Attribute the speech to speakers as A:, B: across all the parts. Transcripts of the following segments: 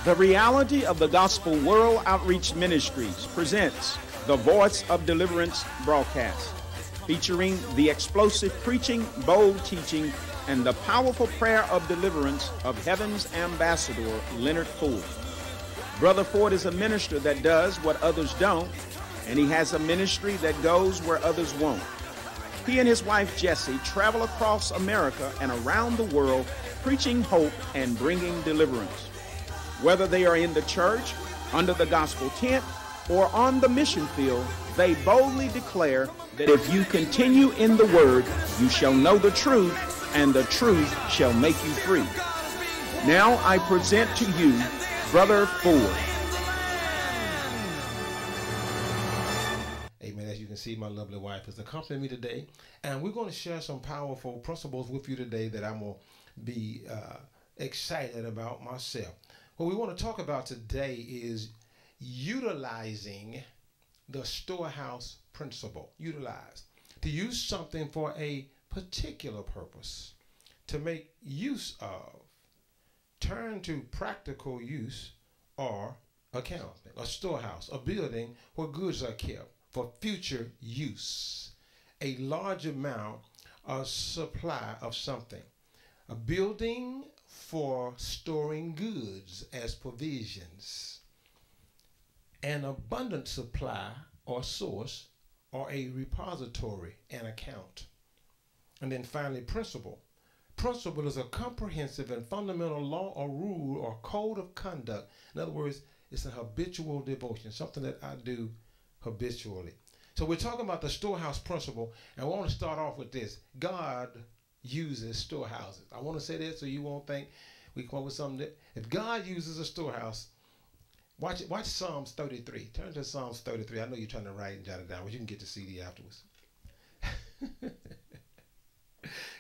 A: The Reality of the Gospel World Outreach Ministries presents the Voice of Deliverance broadcast, featuring the explosive preaching, bold teaching, and the powerful prayer of deliverance of Heaven's Ambassador, Leonard Ford. Brother Ford is a minister that does what others don't, and he has a ministry that goes where others won't. He and his wife, Jessie, travel across America and around the world, preaching hope and bringing deliverance. Whether they are in the church, under the gospel tent, or on the mission field, they boldly declare that if you continue in the word, you shall know the truth, and the truth shall make you free. Now I present to you Brother Ford.
B: Amen. As you can see, my lovely wife is accompanying me today, and we're going to share some powerful principles with you today that I'm going to be excited about myself. What we want to talk about today is utilizing the storehouse principle. Utilize. To use something for a particular purpose. To make use of. Turn to practical use or account. A storehouse. A building where goods are kept for future use. A large amount of supply of something. A building for storing goods as provisions, an abundant supply or source, or a repository, an account. And then finally, principle. Principle is a comprehensive and fundamental law or rule or code of conduct. In other words, it's a habitual devotion, something that I do habitually. So we're talking about the storehouse principle, and I want to start off with this. God uses storehouses. I want to say that so you won't think we come up with something that, if God uses a storehouse, watch Psalms 33. Turn to Psalms 33. I know you're trying to write and jot it down, but you can get the CD afterwards.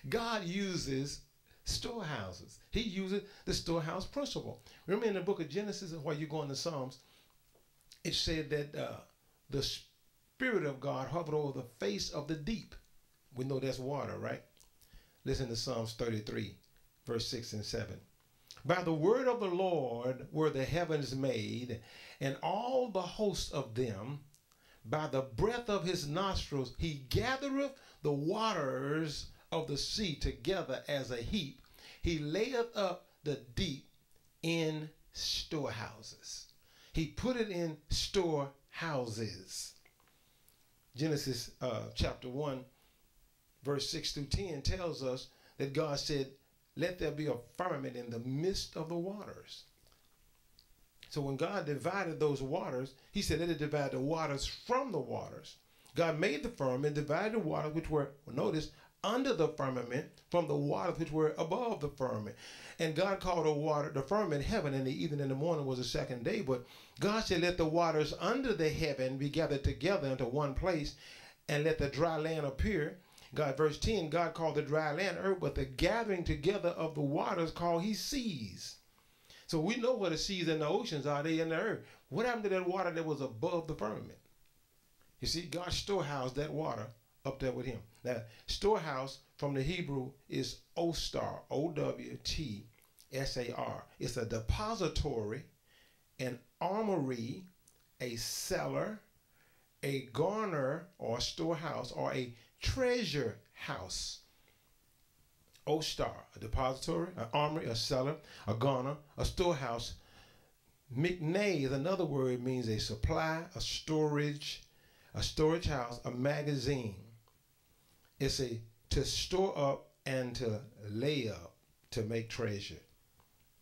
B: God uses storehouses. He uses the storehouse principle. Remember in the book of Genesis, while you're going to Psalms, it said that the Spirit of God hovered over the face of the deep. We know that's water, right? Listen to Psalms 33, verse 6 and 7. By the word of the Lord were the heavens made, and all the hosts of them. By the breath of his nostrils he gathereth the waters of the sea together as a heap. He layeth up the deep in storehouses. He put it in storehouses. Genesis chapter 1. Verse 6 through 10 tells us that God said, let there be a firmament in the midst of the waters. So when God divided those waters, he said, let it divide the waters from the waters. God made the firmament, divided the waters which were, notice, under the firmament from the waters which were above the firmament. And God called the firmament heaven, and the evening and the morning was the second day. But God said, let the waters under the heaven be gathered together into one place, and let the dry land appear. God, verse 10, God called the dry land earth, but the gathering together of the waters called he seas. So we know what the seas and the oceans are. They in the earth. What happened to that water that was above the firmament? You see, God storehoused that water up there with him. Now, storehouse from the Hebrew is Ostar, O-W-T-S-A-R. It's a depository, an armory, a cellar, a garner or storehouse, or a treasure house. Ostar, a depository, an armory, a cellar, a garner, a storehouse. Mikneh is another word, means a supply, a storage house, a magazine. It's to store up and to lay up, to make treasure.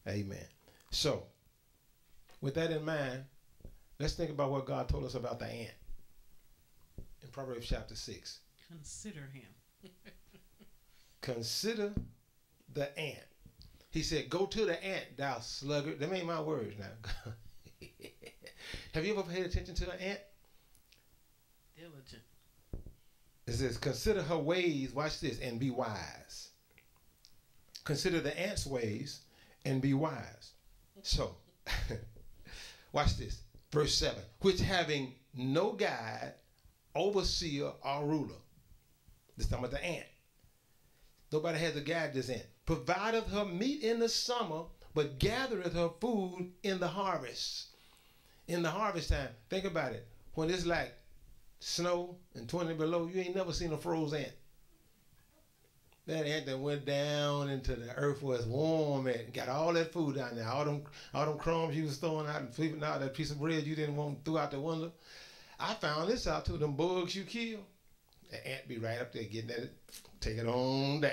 B: Amen. So, with that in mind, let's think about what God told us about the ant in Proverbs chapter 6.
C: Consider him.
B: Consider the ant. He said, go to the ant, thou sluggard. Them ain't my words now. Have you ever paid attention to the ant?
C: Diligent.
B: It says, consider her ways, watch this, and be wise. Consider the ant's ways and be wise. So, watch this. Verse 7. Which having no guide, overseer, or ruler. This time about the ant. Nobody has a guide this ant. Provideth her meat in the summer, but gathereth her food in the harvest. In the harvest time, think about it. When it's like snow and 20 below, you ain't never seen a froze ant. That ant that went down into the earth where it's warm and got all that food down there. All them crumbs you was throwing out and flipping out, that piece of bread you didn't want threw out the window. I found this out too. Them bugs you kill, the ant be right up there getting at it, take it on down.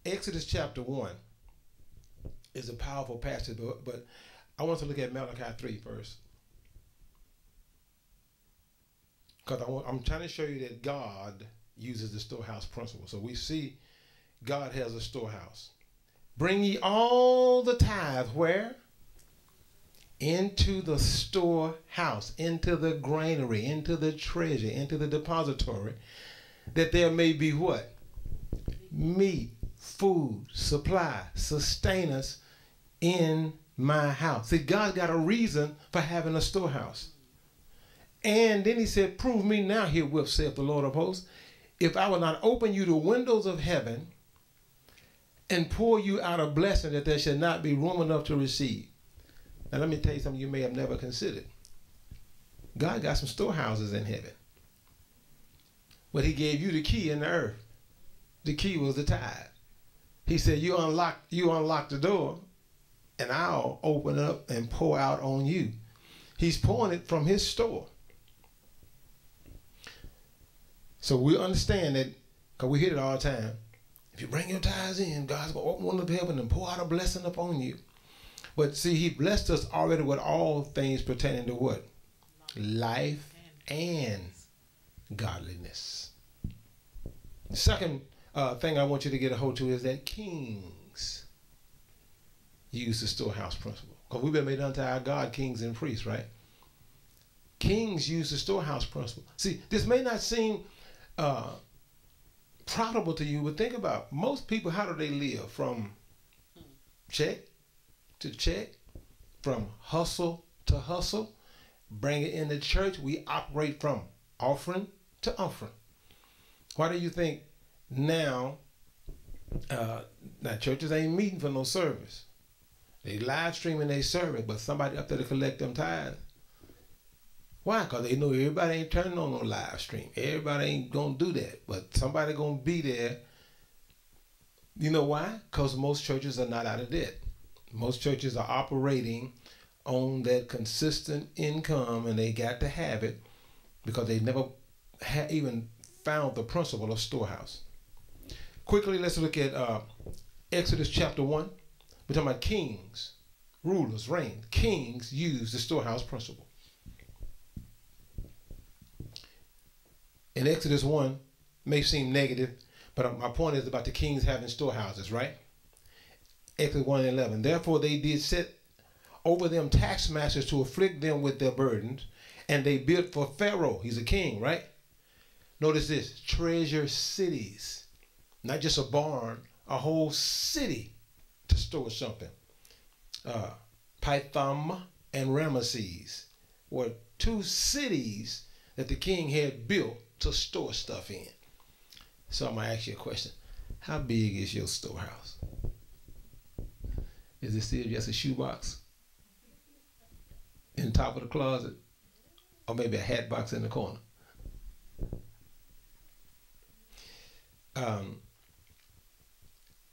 B: Exodus chapter 1 is a powerful passage, but I want to look at Malachi 3 first. Because I'm trying to show you that God uses the storehouse principle. So we see God has a storehouse. Bring ye all the tithe where? Into the storehouse, into the granary, into the treasure, into the depository, that there may be what? Meat, food, supply, sustain us in my house. See, God's got a reason for having a storehouse. And then he said, prove me now herewith, saith the Lord of hosts, if I will not open you the windows of heaven and pour you out a blessing that there shall not be room enough to receive. Now let me tell you something you may have never considered. God got some storehouses in heaven. But he gave you the key in the earth. The key was the tithe. He said, you unlock the door and I'll open up and pour out on you. He's pouring it from his store. So we understand that, because we hear it all the time. If you bring your tithes in, God's going to open one of heaven and pour out a blessing upon you. But see, he blessed us already with all things pertaining to what? Life and godliness. The second thing I want you to get a hold to is that kings use the storehouse principle. Because we've been made unto our God kings and priests, right? Kings use the storehouse principle. See, this may not seem profitable to you, but think about most people, how do they live? From check to check, from hustle to hustle. Bring it in the church. We operate from offering to offering. Why do you think now churches ain't meeting for no service? They live streaming their service, but somebody up there to collect them tithes. Why? Because they know everybody ain't turning on no live stream. Everybody ain't going to do that. But somebody going to be there. You know why? Because most churches are not out of debt. Most churches are operating on that consistent income, and they got to have it because they never even found the principle of storehouse. Quickly, let's look at Exodus chapter 1. We're talking about kings, rulers, reign. Kings use the storehouse principle. In Exodus 1, may seem negative, but my point is about the kings having storehouses, right? Exodus 1:11. Therefore they did set over them taskmasters to afflict them with their burdens, and they built for Pharaoh. He's a king, right? Notice this, treasure cities, not just a barn, a whole city to store something. Pithom and Ramesses were two cities that the king had built to store stuff in. So I'm going to ask you a question. How big is your storehouse? Is it still just a shoebox in the top of the closet? Or maybe a hat box in the corner?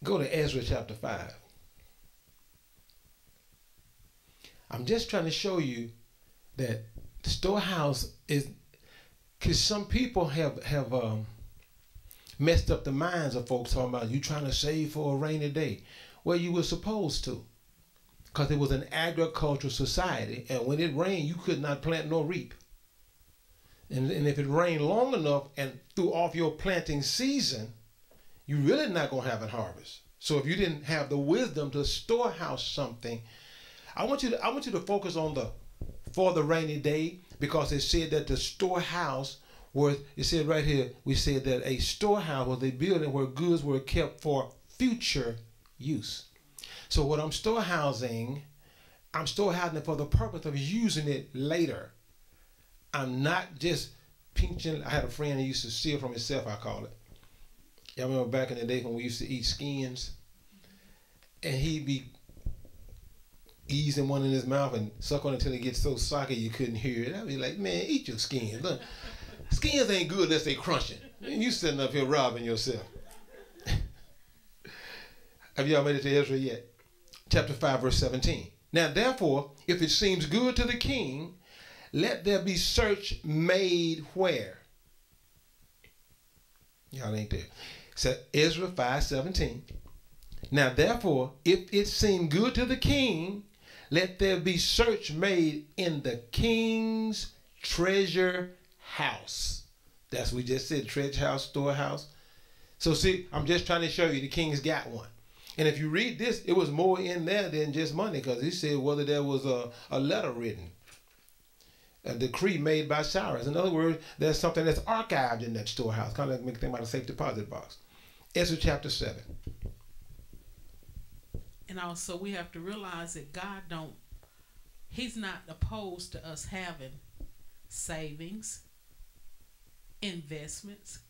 B: Go to Ezra chapter 5. I'm just trying to show you that the storehouse is, because some people have messed up the minds of folks talking about you trying to save for a rainy day. Well, you were supposed to, because it was an agricultural society, and when it rained, you could not plant nor reap. And if it rained long enough and threw off your planting season, you're really not going to have a harvest. So if you didn't have the wisdom to storehouse something, I want you to focus on the for the rainy day, because it said that the storehouse was, it said right here, we said that a storehouse was a building where goods were kept for future use. So what I'm storehousing it for the purpose of using it later. I'm not just pinching. I had a friend who used to steal from himself, I call it. Y'all remember back in the day when we used to eat skins? And he'd be easing one in his mouth and suck on it until it gets so socky you couldn't hear it. I'd be like, man, eat your skins. Look, skins ain't good unless they crunching. And you sitting up here robbing yourself. Have y'all made it to Ezra yet? Chapter 5, verse 17. Now, therefore, if it seems good to the king, let there be search made where? Y'all ain't there. So Ezra 5:17. Now, therefore, if it seem good to the king, let there be search made in the king's treasure house. That's what we just said, treasure house, storehouse. So see, I'm just trying to show you the king's got one. And if you read this, it was more in there than just money, because he said whether there was a letter written, a decree made by Cyrus. In other words, there's something that's archived in that storehouse, kind of like make you think about a safe deposit box. Ezra chapter 7.
C: And also we have to realize that he's not opposed to us having savings, investments,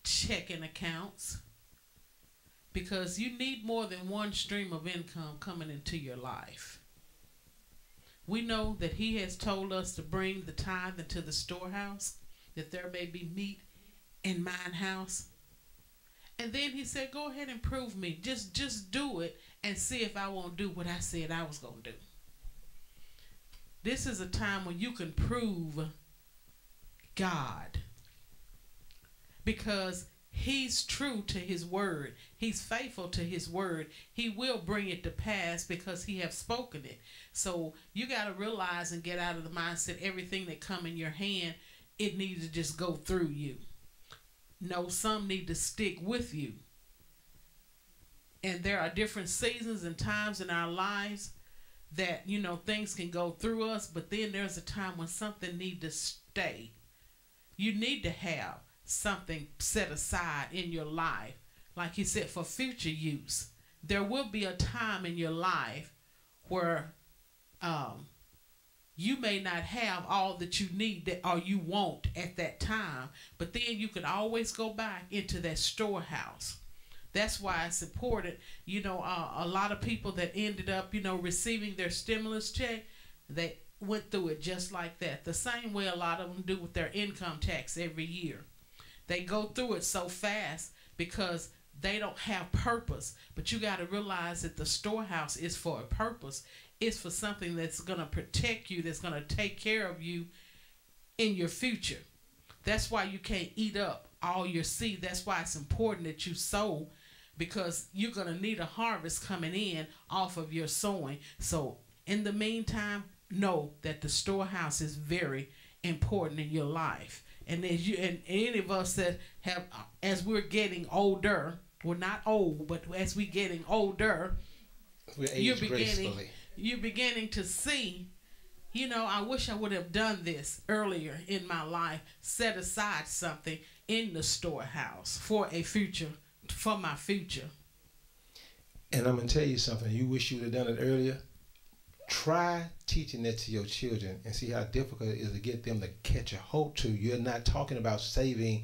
C: checking accounts, because you need more than one stream of income coming into your life. We know that he has told us to bring the tithe into the storehouse, that there may be meat in mine house. And then he said, go ahead and prove me. Just do it and see if I won't do what I said I was going to do. This is a time when you can prove God, because he's true to his word. He's faithful to his word. He will bring it to pass because he has spoken it. So you got to realize and get out of the mindset everything that come in your hand, it needs to just go through you. No, some need to stick with you. And there are different seasons and times in our lives that, you know, things can go through us, but then there's a time when something needs to stay. You need to have something set aside in your life, like he said, for future use. There will be a time in your life where you may not have all that you need or you want at that time, but then you can always go back into that storehouse. That's why it's important. You know, a lot of people that ended up, you know, receiving their stimulus check, they went through it just like that. The same way a lot of them do with their income tax every year. They go through it so fast because they don't have purpose. But you got to realize that the storehouse is for a purpose. It's for something that's going to protect you, that's going to take care of you in your future. That's why you can't eat up all your seed. That's why it's important that you sow, because you're going to need a harvest coming in off of your sowing. So in the meantime, know that the storehouse is very important in your life. And as you and any of us that have, as we're getting older, we're not old, but as we're getting older, you're beginning to see, you know, I wish I would have done this earlier in my life, set aside something in the storehouse for a future, for my future.
B: And I'm going to tell you something. You wish you would have done it earlier. Try teaching that to your children and see how difficult it is to get them to catch a hold to. You're not talking about saving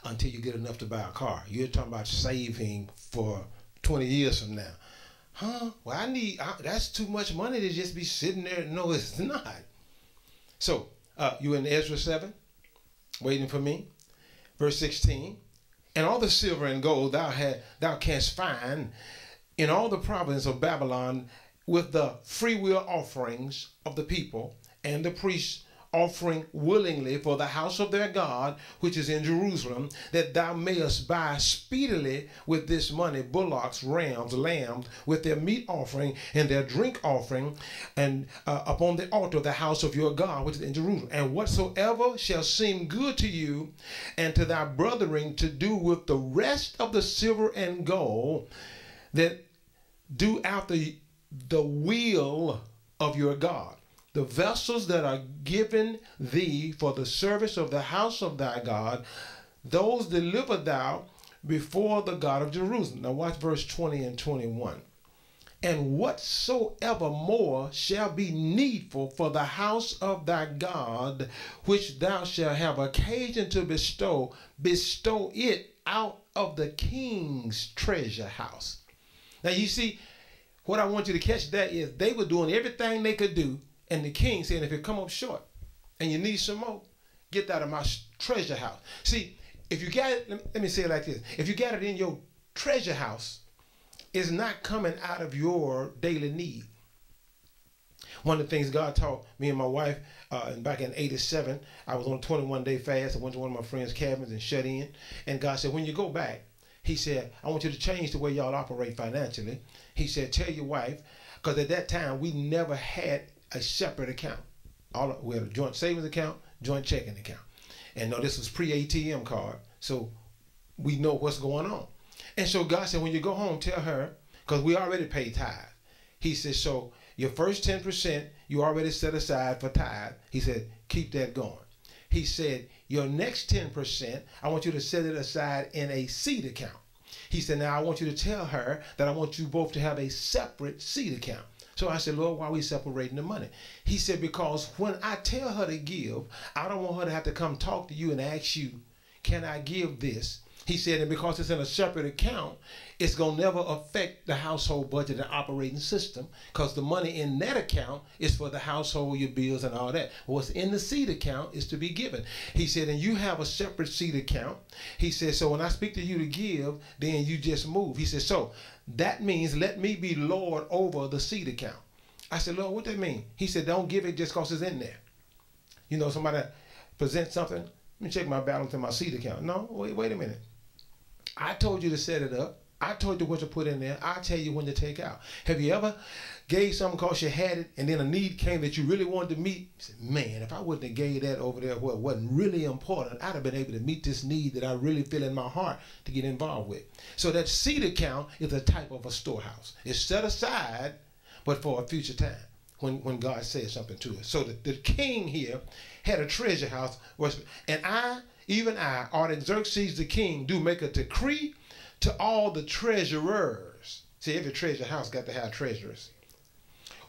B: until you get enough to buy a car. You're talking about saving for 20 years from now. Huh? Well, that's too much money to just be sitting there. No, it's not. So, you in Ezra 7, waiting for me. Verse 16. And all the silver and gold thou canst find in all the province of Babylon, with the freewill offerings of the people and the priests offering willingly for the house of their God, which is in Jerusalem, that thou mayest buy speedily with this money bullocks, rams, lambs, with their meat offering and their drink offering, and upon the altar of the house of your God, which is in Jerusalem. And whatsoever shall seem good to you and to thy brethren to do with the rest of the silver and gold, that do after the will of your God. The vessels that are given thee for the service of the house of thy God, those deliver thou before the God of Jerusalem. Now watch verse 20 and 21. And whatsoever more shall be needful for the house of thy God, which thou shalt have occasion to bestow it out of the king's treasure house. Now you see, what I want you to catch that is they were doing everything they could do, and the king said, if you come up short and you need some more, get that out of my treasure house. See, if you got it, let me say it like this. If you got it in your treasure house, it's not coming out of your daily need. One of the things God taught me and my wife back in '87, I was on a 21-day fast. I went to one of my friends' cabins and shut in. And God said, when you go back, he said, I want you to change the way y'all operate financially. He said, tell your wife, because at that time, we never had a separate account. We had a joint savings account, joint checking account. And no, this was pre-ATM card, so we know what's going on. And so God said, when you go home, tell her, because we already paid tithe. He said, so your first 10%, you already set aside for tithe. He said, keep that going. He said, your next 10%, I want you to set it aside in a seed account. He said, now I want you to tell her that I want you both to have a separate seed account. So I said, Lord, why are we separating the money? He said, because when I tell her to give, I don't want her to have to come talk to you and ask you, can I give this? He said, and because it's in a separate account, it's going to never affect the household budget and operating system, because the money in that account is for the household, your bills and all that. What's in the seed account is to be given. He said, and you have a separate seed account. He said, so when I speak to you to give, then you just move. He said, so that means let me be Lord over the seed account. I said, Lord, what that mean? He said, don't give it just because it's in there. You know, somebody presents something, let me check my balance in my seed account. No, wait a minute. I told you to set it up. I told you what to put in there. I'll tell you when to take out. Have you ever gave something because you had it and then a need came that you really wanted to meet? You said, man, if I wouldn't have gave that over there where it wasn't really important, I'd have been able to meet this need that I really feel in my heart to get involved with. So that seed account is a type of a storehouse. It's set aside, but for a future time when God says something to us. So the king here had a treasure house. And even I, Artaxerxes the king, do make a decree to all the treasurers. See, every treasure house got to have treasurers,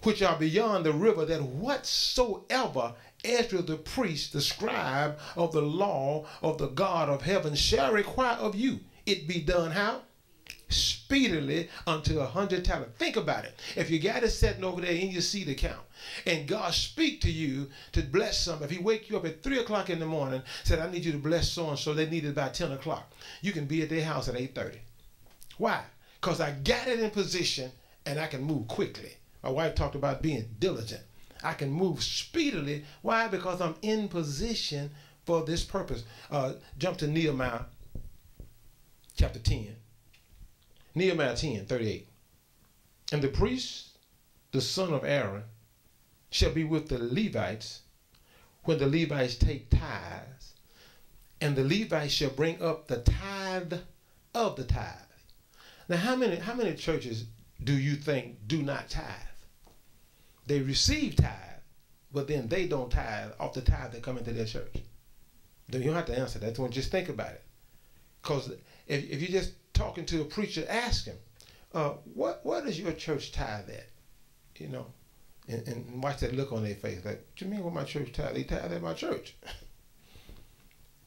B: which are beyond the river, that whatsoever Ezra the priest, the scribe of the law of the God of heaven, shall require of you, it be done how? Speedily unto 100 talents. Think about it. If you got it sitting over there in your seed account, and God speak to you to bless something, if he wake you up at 3 o'clock in the morning, said, I need you to bless so-and-so, they need it by 10 o'clock. You can be at their house at 8:30. Why? Because I got it in position and I can move quickly. My wife talked about being diligent. I can move speedily. Why? Because I'm in position for this purpose. Jump to Nehemiah chapter 10. Nehemiah 10:38. And the priest, the son of Aaron, shall be with the Levites when the Levites take tithes, and the Levites shall bring up the tithe of the tithe. Now, how many churches do you think do not tithe? They receive tithe, but then they don't tithe off the tithe that come into their church. You don't have to answer that. Just think about it. Because if you're just talking to a preacher, ask him, what does your church tithe at? You know, and watch that look on their face. Like, what do you mean with my church tithe? They tithe at my church.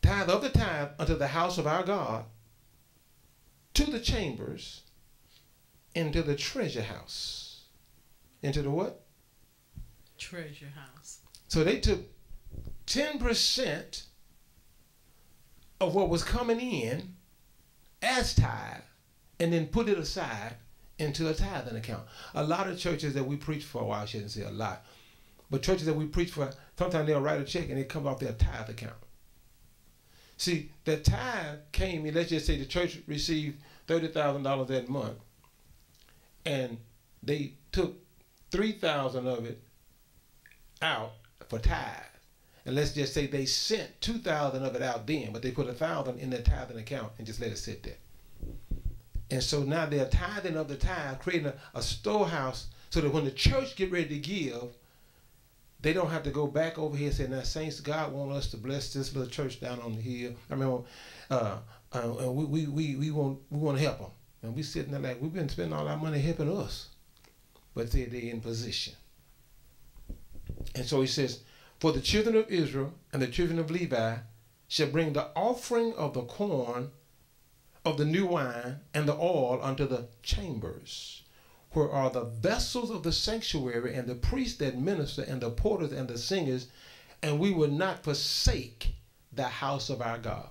B: Tithe of the tithe unto the house of our God, to the chambers, into the treasure house. Into the what?
C: Treasure house.
B: So they took 10% of what was coming in as tithe and then put it aside into a tithing account. A lot of churches that we preach for, well, I shouldn't say a lot, but churches that we preach for, sometimes they'll write a check and it comes off their tithe account. See, the tithe came in, let's just say the church received $30,000 that month, and they took $3,000 of it out for tithe. And let's just say they sent $2,000 of it out then, but they put $1,000 in their tithing account and just let it sit there. And so now they're tithing of the tithe, creating a storehouse so that when the church get ready to give, they don't have to go back over here and say, now, saints, God want us to bless this little church down on the hill. I mean, we want to help them. And we sitting there like, we've been spending all our money helping us. But they're in position. And so he says, for the children of Israel and the children of Levi shall bring the offering of the corn of the new wine and the oil unto the chambers, where are the vessels of the sanctuary, and the priests that minister, and the porters and the singers, and we will not forsake the house of our God.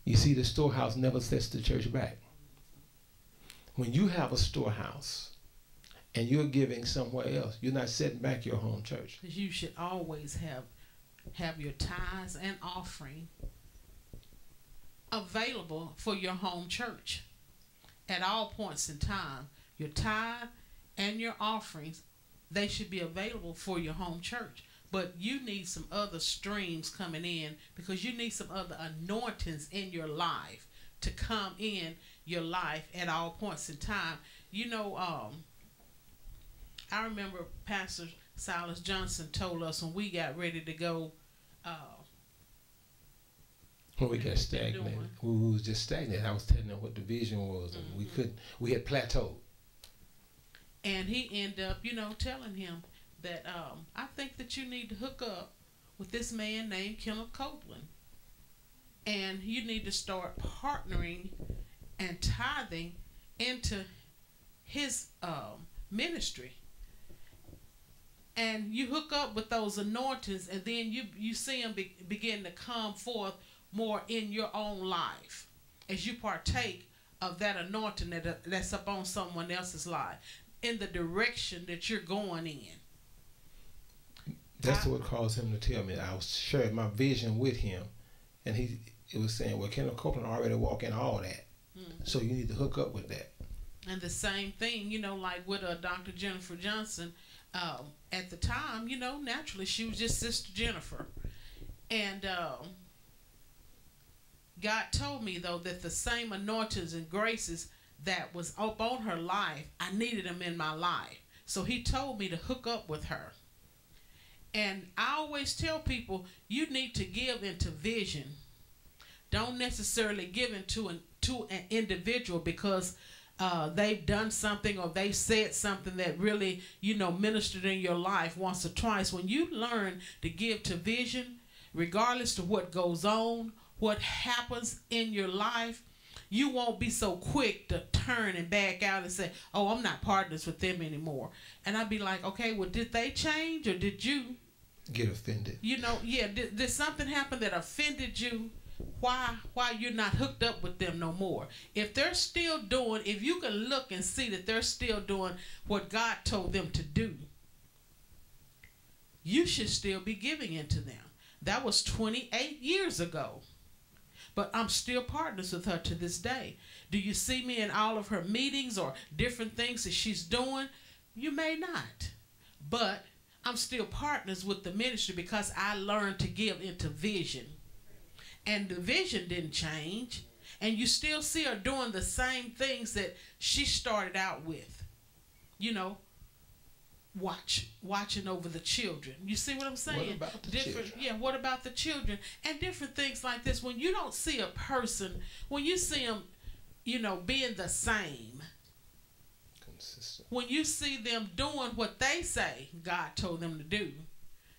B: You see, the storehouse never sets the church back. When you have a storehouse and you're giving somewhere else, you're not setting back your home church.
C: You should always have your tithes and offering available for your home church at all points in time. Your tithe and your offerings, they should be available for your home church. But you need some other streams coming in, because you need some other anointings in your life to come in your life at all points in time. You know, I remember Pastor Silas Johnson told us when we got ready to go.
B: When we got stagnant, we was just stagnant. I was telling them what the vision was, and we had plateaued.
C: And he ended up, telling him that I think that you need to hook up with this man named Kenneth Copeland, and you need to start partnering and tithing into his ministry. And you hook up with those anointings, and then you see them begin to come forth more in your own life as you partake of that anointing that's up on someone else's life in the direction that you're going in.
B: That's what caused him to tell me. I was sharing my vision with him, and he was saying, well, Kenneth Copeland already walk in all that. So you need to hook up with that.
C: And the same thing, like with Dr. Jennifer Johnson, at the time, naturally she was just Sister Jennifer. And God told me, though, that the same anointings and graces that was up on her life, I needed them in my life. So he told me to hook up with her. And I always tell people, you need to give into vision. Don't necessarily give into an individual because they've done something or they said something that really, ministered in your life once or twice. When you learn to give to vision, regardless of what goes on, what happens in your life, you won't be so quick to turn and back out and say, oh, I'm not partners with them anymore. And I'd be like, okay, well, did they change or did you
B: get offended?
C: Did something happen that offended you? Why you're not hooked up with them no more? If they're still doing, if you can look and see that they're still doing what God told them to do, you should still be giving into them. That was 28 years ago. But I'm still partners with her to this day. Do you see me in all of her meetings or different things that she's doing? You may not. But I'm still partners with the ministry because I learned to give into vision. And the vision didn't change. And you still see her doing the same things that she started out with. Watching over the children. You see what I'm saying?
B: What about the children?
C: Yeah, what about the children? And different things like this. When you don't see a person, when you see them, being the same.
B: Consistent.
C: When you see them doing what they say God told them to do,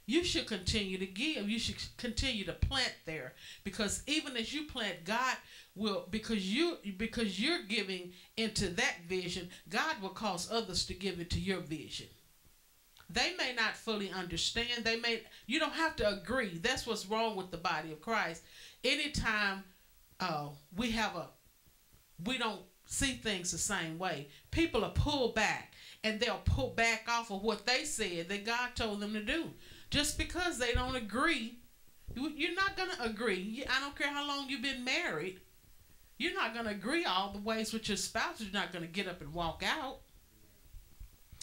C: you should continue to give. You should continue to plant there. Because even as you plant, God will, because you're giving into that vision, God will cause others to give into your vision. They may not fully understand. You don't have to agree. That's what's wrong with the body of Christ. Anytime we don't see things the same way, people are pulled back, and they'll pull back off of what they said that God told them to do. Just because they don't agree, you're not going to agree. I don't care how long you've been married. You're not going to agree all the ways with your spouse. You're not going to get up and walk out.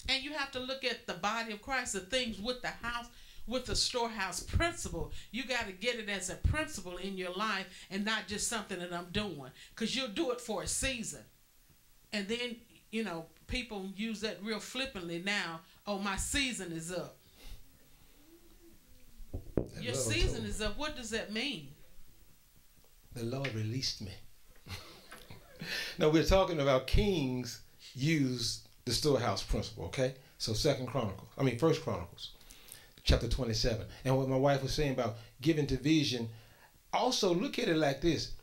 C: And you have to look at the body of Christ, the things with the house, with the storehouse principle. You got to get it as a principle in your life and not just something that I'm doing. Because you'll do it for a season. And then, people use that real flippantly now. Oh, my season is up. Your season is up. What does that mean?
B: The Lord released me. No, we're talking about kings use the storehouse principle, okay? So First Chronicles, chapter 27. And what my wife was saying about giving to vision, also look at it like this.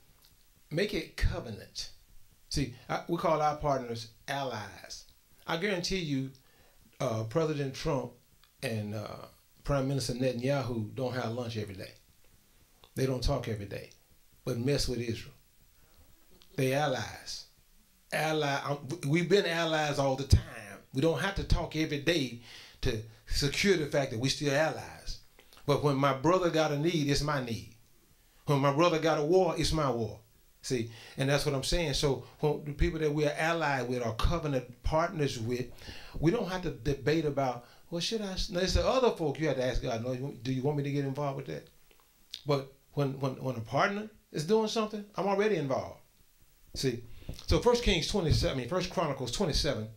B: Make it covenant. See, we call our partners allies. I guarantee you, President Trump and Prime Minister Netanyahu don't have lunch every day. They don't talk every day, but mess with Israel. They allies. We've been allies all the time. We don't have to talk every day to secure the fact that we still allies. But when my brother got a need, it's my need. When my brother got a war, it's my war. See, and that's what I'm saying. So when the people that we're allied with or covenant partners with, we don't have to debate about, well, should I? There's the other folk you have to ask God, no, do you want me to get involved with that? But when a partner is doing something, I'm already involved. See, so 1 Chronicles 27,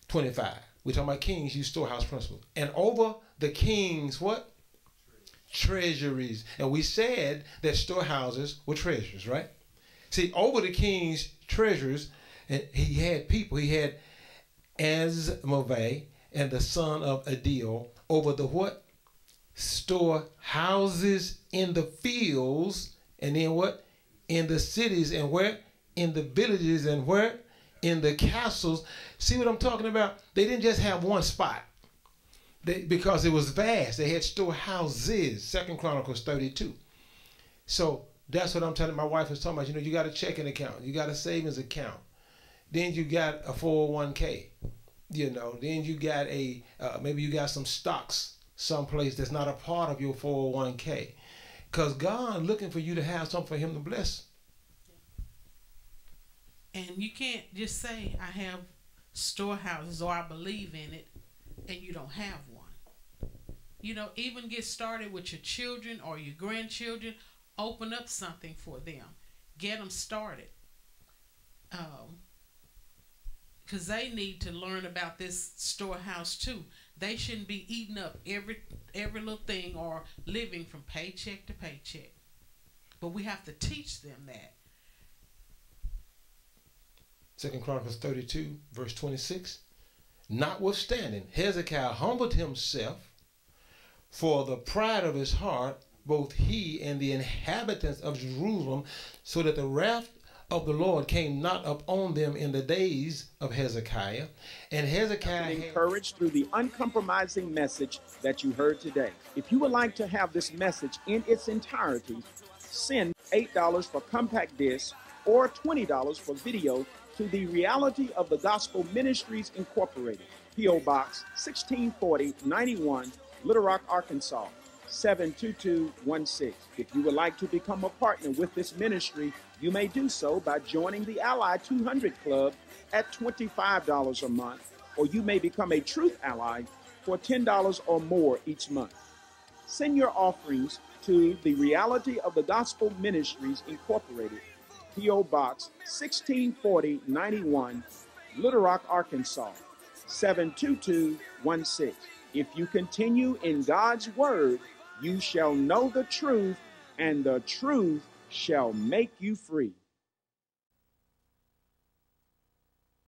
B: 25. We're talking about kings use storehouse principles. And over the kings, what? Treasuries. And we said that storehouses were treasures, right? See, over the king's treasures, and he had people. He had Asmaveh and the son of Adil over the what? Storehouses in the fields, and then what? In the cities, and where? In the villages, and where? In the castles. See what I'm talking about? They didn't just have one spot. Because it was vast. They had storehouses. 2 Chronicles 32. So that's what I'm telling my wife was talking about. You know, you got a checking account. You got a savings account. Then you got a 401k. You know, then you got maybe you got some stocks someplace that's not a part of your 401k. Because God looking for you to have something for him to bless.
C: And you can't just say, I have storehouses or I believe in it, and you don't have one. You know, even get started with your children or your grandchildren. Open up something for them. Get them started. Because they need to learn about this storehouse too. They shouldn't be eating up every little thing or living from paycheck to paycheck. But we have to teach them that.
B: 2 Chronicles 32, verse 26. Notwithstanding, Hezekiah humbled himself for the pride of his heart, both he and the inhabitants of Jerusalem, so that the wrath of the Lord came not upon them in the days of Hezekiah. And Hezekiah
A: encouraged through the uncompromising message that you heard today. If you would like to have this message in its entirety, send $8 for compact disc or $20 for video to the Reality of the Gospel Ministries Incorporated, P.O. Box 164091, Little Rock, Arkansas 72216. If you would like to become a partner with this ministry, you may do so by joining the Ally 200 Club at $25 a month, or you may become a Truth Ally for $10 or more each month. Send your offerings to the Reality of the Gospel Ministries Incorporated, P.O. Box 164091, Little Rock, Arkansas 72216. If you continue in God's word, you shall know the truth, and the truth shall make you free.